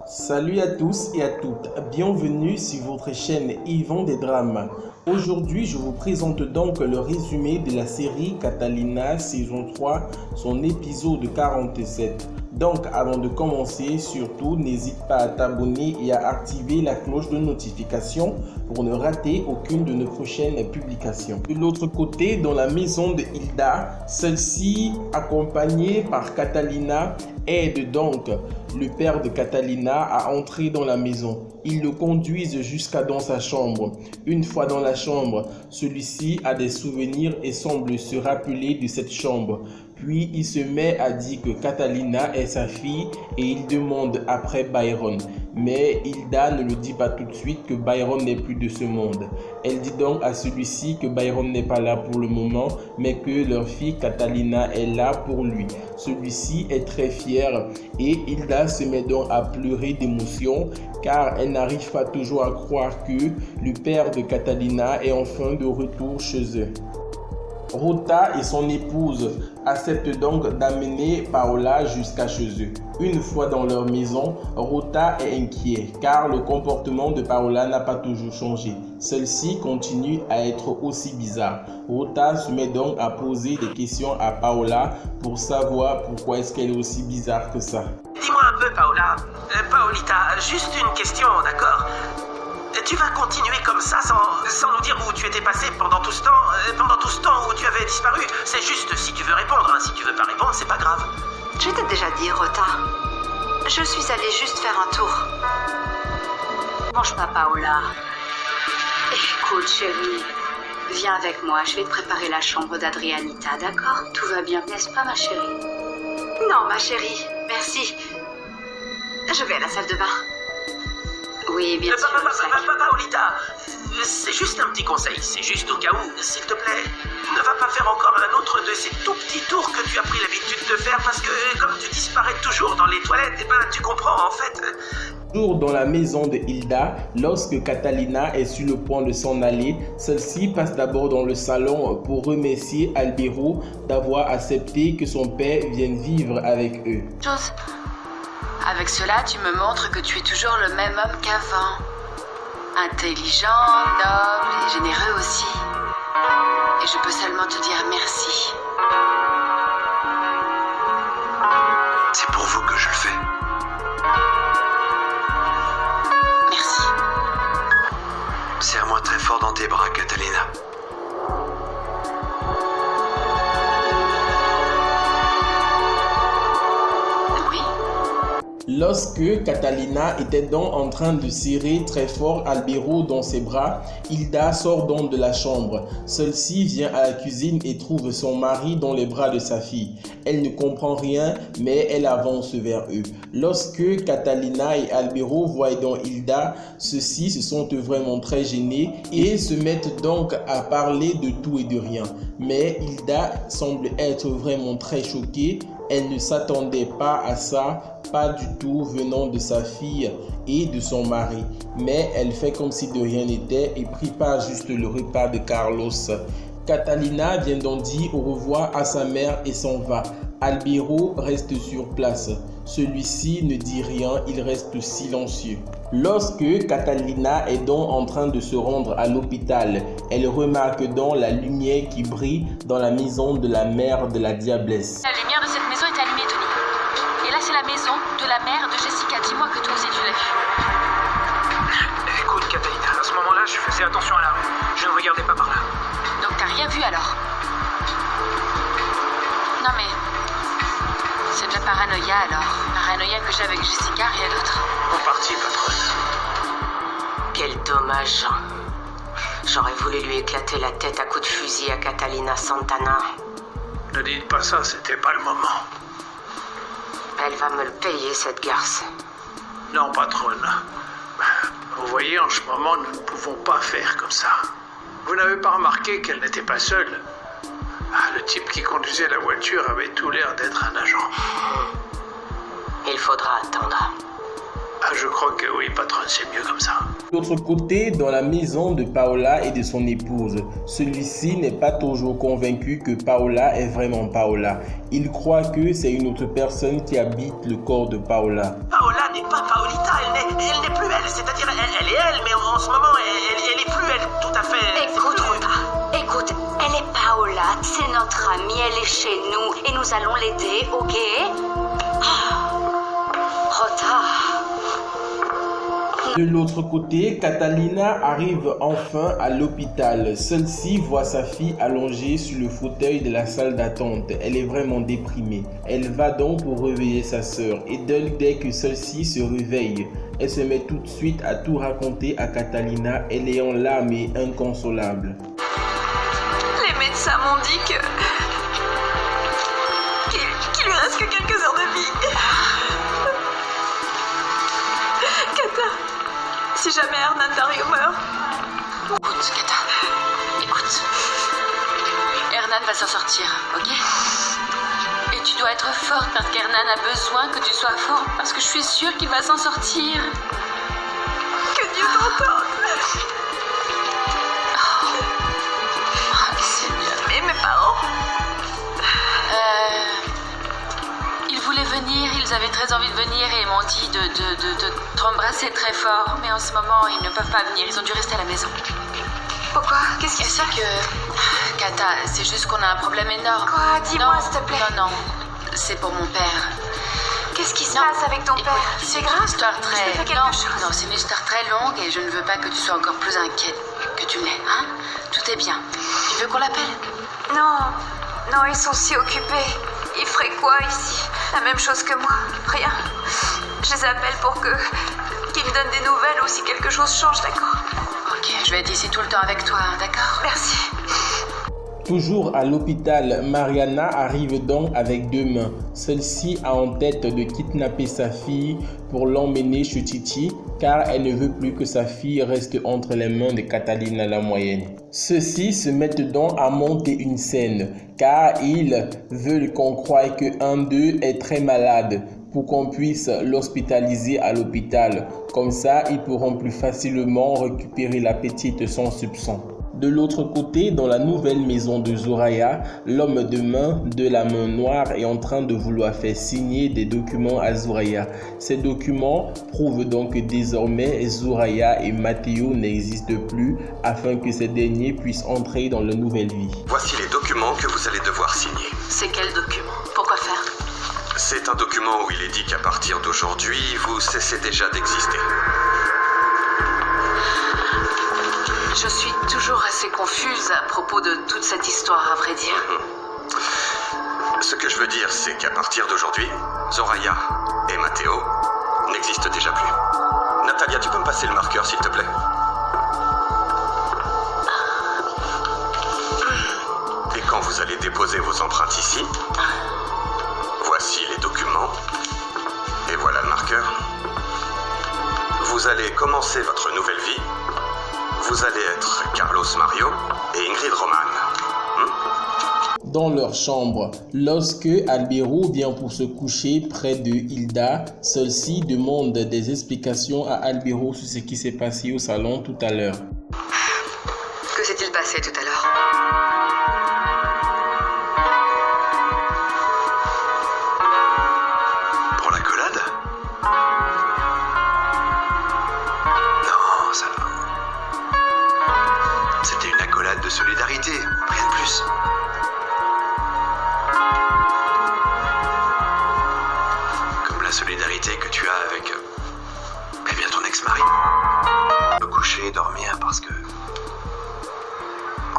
Salut à tous et à toutes, bienvenue sur votre chaîne Yvan des Drames. Aujourd'hui, je vous présente donc le résumé de la série Catalina saison 3, son épisode 47. Donc, avant de commencer, surtout, n'hésite pas à t'abonner et à activer la cloche de notification pour ne rater aucune de nos prochaines publications. De l'autre côté, dans la maison de Hilda, celle-ci, accompagnée par Catalina, aide donc le père de Catalina à entrer dans la maison. Ils le conduisent jusqu'à dans sa chambre. Une fois dans la chambre, celui-ci a des souvenirs et semble se rappeler de cette chambre. Puis il se met à dire que Catalina est sa fille et il demande après Byron. Mais Hilda ne le dit pas tout de suite que Byron n'est plus de ce monde. Elle dit donc à celui-ci que Byron n'est pas là pour le moment, mais que leur fille Catalina est là pour lui. Celui-ci est très fier et Hilda se met donc à pleurer d'émotion car elle n'arrive pas toujours à croire que le père de Catalina est enfin de retour chez eux. Rota et son épouse acceptent donc d'amener Paola jusqu'à chez eux. Une fois dans leur maison, Rota est inquiet car le comportement de Paola n'a pas toujours changé. Celle-ci continue à être aussi bizarre. Rota se met donc à poser des questions à Paola pour savoir pourquoi est-ce qu'elle est aussi bizarre que ça. Dis-moi un peu, Paola. Paolita, juste une question, d'accord ? Tu vas continuer comme ça sans nous dire où tu étais passé pendant tout ce temps où tu avais disparu. C'est juste si tu veux répondre, hein. Si tu veux pas répondre, c'est pas grave. Je t'ai déjà dit, Rota. Je suis allée juste faire un tour. Mange pas, Paola. Écoute, chérie, viens avec moi. Je vais te préparer la chambre d'Adrianita, d'accord? Tout va bien, n'est-ce pas, ma chérie? Non, ma chérie, merci. Je vais à la salle de bain. Oui, bien sûr. Paolita, c'est juste un petit conseil. C'est juste au cas où, s'il te plaît, ne va pas faire encore un autre de ces tout petits tours que tu as pris l'habitude de faire parce que comme tu disparais toujours dans les toilettes, et ben tu comprends en fait. Toujours dans la maison de Hilda, lorsque Catalina est sur le point de s'en aller, celle-ci passe d'abord dans le salon pour remercier Albero d'avoir accepté que son père vienne vivre avec eux. Avec cela, tu me montres que tu es toujours le même homme qu'avant. Intelligent, noble et généreux aussi. Et je peux seulement te dire merci. C'est pour vous que je le fais. Merci. Serre-moi très fort dans tes bras, Catalina. Lorsque Catalina était donc en train de serrer très fort Albero dans ses bras, Hilda sort donc de la chambre. Celle-ci vient à la cuisine et trouve son mari dans les bras de sa fille. Elle ne comprend rien, mais elle avance vers eux. Lorsque Catalina et Albero voient donc Hilda, ceux-ci se sont vraiment très gênés et se mettent donc à parler de tout et de rien. Mais Hilda semble être vraiment très choquée. Elle ne s'attendait pas à ça, pas du tout venant de sa fille et de son mari. Mais elle fait comme si de rien n'était et prépare juste le repas de Carlos. Catalina vient donc dire au revoir à sa mère et s'en va. Albero reste sur place. Celui-ci ne dit rien, il reste silencieux. Lorsque Catalina est donc en train de se rendre à l'hôpital, elle remarque donc la lumière qui brille dans la maison de la mère de la diablesse. La lumière de cette maison est allumée, Tony. Et là, c'est la maison de la mère de Jessica. Dis-moi que toi aussi tu l'as vue. Écoute, Catalina, à ce moment-là, je faisais attention à la rue. Je ne regardais pas par là. Donc t'as rien vu alors? Non mais... c'est de la paranoïa alors. Paranoïa que j'ai avec Jessica, rien d'autre. En partie, patronne. Quel dommage, Jean. J'aurais voulu lui éclater la tête à coups de fusil à Catalina Santana. Ne dites pas ça, c'était pas le moment. Elle va me le payer, cette garce. Non, patronne. Vous voyez, en ce moment, nous ne pouvons pas faire comme ça. Vous n'avez pas remarqué qu'elle n'était pas seule? Le type qui conduisait la voiture avait tout l'air d'être un agent. Il faudra attendre. Je crois que oui, patronne, c'est mieux comme ça. De l'autre côté, dans la maison de Paola et de son épouse, celui-ci n'est pas toujours convaincu que Paola est vraiment Paola. Il croit que c'est une autre personne qui habite le corps de Paola. Paola n'est pas Paolita, elle n'est plus elle, c'est-à-dire elle est elle, mais en ce moment, elle est plus elle, tout à fait. Écoute, Rota, écoute, elle est Paola, c'est notre amie, elle est chez nous et nous allons l'aider, ok? Rota. De l'autre côté, Catalina arrive enfin à l'hôpital. Celle-ci voit sa fille allongée sur le fauteuil de la salle d'attente. Elle est vraiment déprimée. Elle va donc pour réveiller sa sœur. Et dès que celle-ci se réveille, elle se met tout de suite à tout raconter à Catalina. Elle est en larmes et inconsolable. Les médecins m'ont dit qu'il lui reste que quelques heures de vie. Kata, si jamais Hernan Dario meurt... Écoute, Kata, écoute. Hernan va s'en sortir, ok? Et tu dois être forte parce qu'Hernan a besoin que tu sois forte parce que je suis sûre qu'il va s'en sortir. Que Dieu t'entende. Seigneur. Et mes parents? Ils voulaient venir, ils avaient très envie de venir et ils m'ont dit de t'embrasser très fort. Mais en ce moment, ils ne peuvent pas venir, ils ont dû rester à la maison. Pourquoi? Qu'est-ce qui se passe? C'est que... Kata, c'est juste qu'on a un problème énorme. Quoi? Dis-moi, s'il te plaît. Non, c'est pour mon père. Qu'est-ce qui se passe avec ton père? C'est grave? C'est une histoire très... Je te fais quelque chose. Non, c'est une histoire très longue et je ne veux pas que tu sois encore plus inquiète que tu l'es, hein? Tout est bien. Tu veux qu'on l'appelle? Non, ils sont si occupés. Ils feraient quoi ici? La même chose que moi. Rien. Je les appelle pour qu'ils me donnent des nouvelles ou si quelque chose change, d'accord? Ok, je vais être ici tout le temps avec toi, hein, d'accord? Merci. Toujours à l'hôpital, Mariana arrive donc avec 2 mains. Celle-ci a en tête de kidnapper sa fille pour l'emmener chez Titi car elle ne veut plus que sa fille reste entre les mains de Catalina la moyenne. Ceux-ci se mettent donc à monter une scène car ils veulent qu'on croie qu'un d'eux est très malade pour qu'on puisse l'hospitaliser à l'hôpital. Comme ça, ils pourront plus facilement récupérer la petite sans soupçon. De l'autre côté, dans la nouvelle maison de Zoraya, l'homme de main de la main noire est en train de vouloir faire signer des documents à Zoraya. Ces documents prouvent donc que désormais Zoraya et Matteo n'existent plus afin que ces derniers puissent entrer dans leur nouvelle vie. Voici les documents que vous allez devoir signer. C'est quel document? Pourquoi faire? C'est un document où il est dit qu'à partir d'aujourd'hui, vous cessez déjà d'exister. Je suis toujours assez confuse à propos de toute cette histoire, à vrai dire. Ce que je veux dire, c'est qu'à partir d'aujourd'hui, Zoraya et Matteo n'existent déjà plus. Natalia, tu peux me passer le marqueur, s'il te plaît? Et quand vous allez déposer vos empreintes ici, voici les documents. Et voilà le marqueur. Vous allez commencer votre nouvelle vie. Vous allez être Carlos Mario et Ingrid Roman. Dans leur chambre, lorsque Albero vient pour se coucher près de Hilda, celle-ci demande des explications à Albero sur ce qui s'est passé au salon tout à l'heure. Que s'est-il passé tout à l'heure? Pour l'accolade? Non, ça va. C'était une accolade de solidarité, rien de plus. Comme la solidarité que tu as avec ton ex-mari. Me coucher et dormir parce que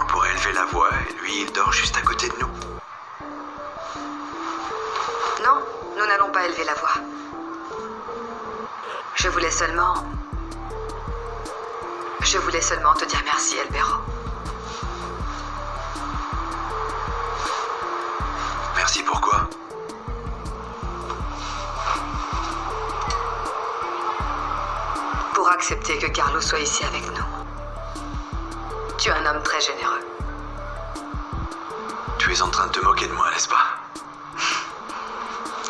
on pourrait élever la voix et lui il dort juste à côté de nous. Non, nous n'allons pas élever la voix. Je voulais seulement te dire merci, Albero. Merci, pourquoi? Pour accepter que Carlos soit ici avec nous. Tu es un homme très généreux. Tu es en train de te moquer de moi, n'est-ce pas?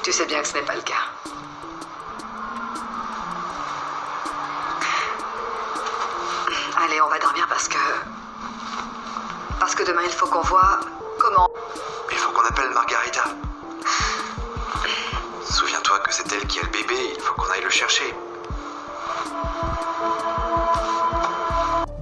Tu sais bien que ce n'est pas le cas. Allez, on va dormir parce que demain il faut qu'on voit comment... Il faut qu'on appelle Margarita. Souviens-toi. Souviens-toi que c'est elle qui a le bébé, il faut qu'on aille le chercher.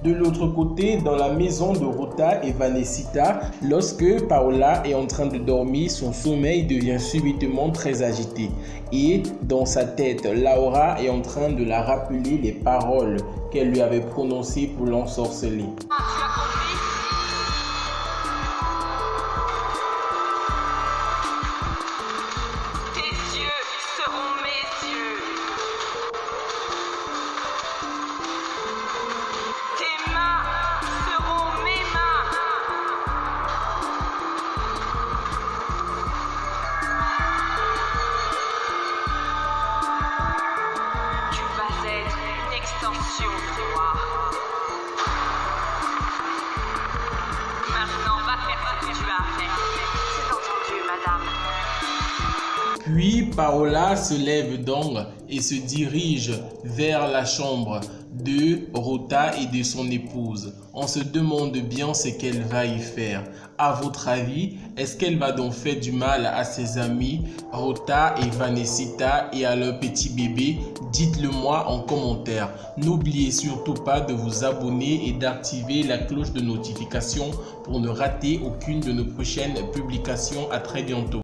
De l'autre côté, dans la maison de Rota et Vanesita, lorsque Paola est en train de dormir, son sommeil devient subitement très agité. Et dans sa tête, Laura est en train de la rappeler les paroles qu'elle lui avait prononcées pour l'ensorceler. Puis Paola se lève donc et se dirige vers la chambre de Rota et de son épouse. On se demande bien ce qu'elle va y faire. À votre avis, est-ce qu'elle va donc faire du mal à ses amis Rota et Vanesita et à leur petit bébé? Dites-le moi en commentaire. N'oubliez surtout pas de vous abonner et d'activer la cloche de notification pour ne rater aucune de nos prochaines publications. À très bientôt.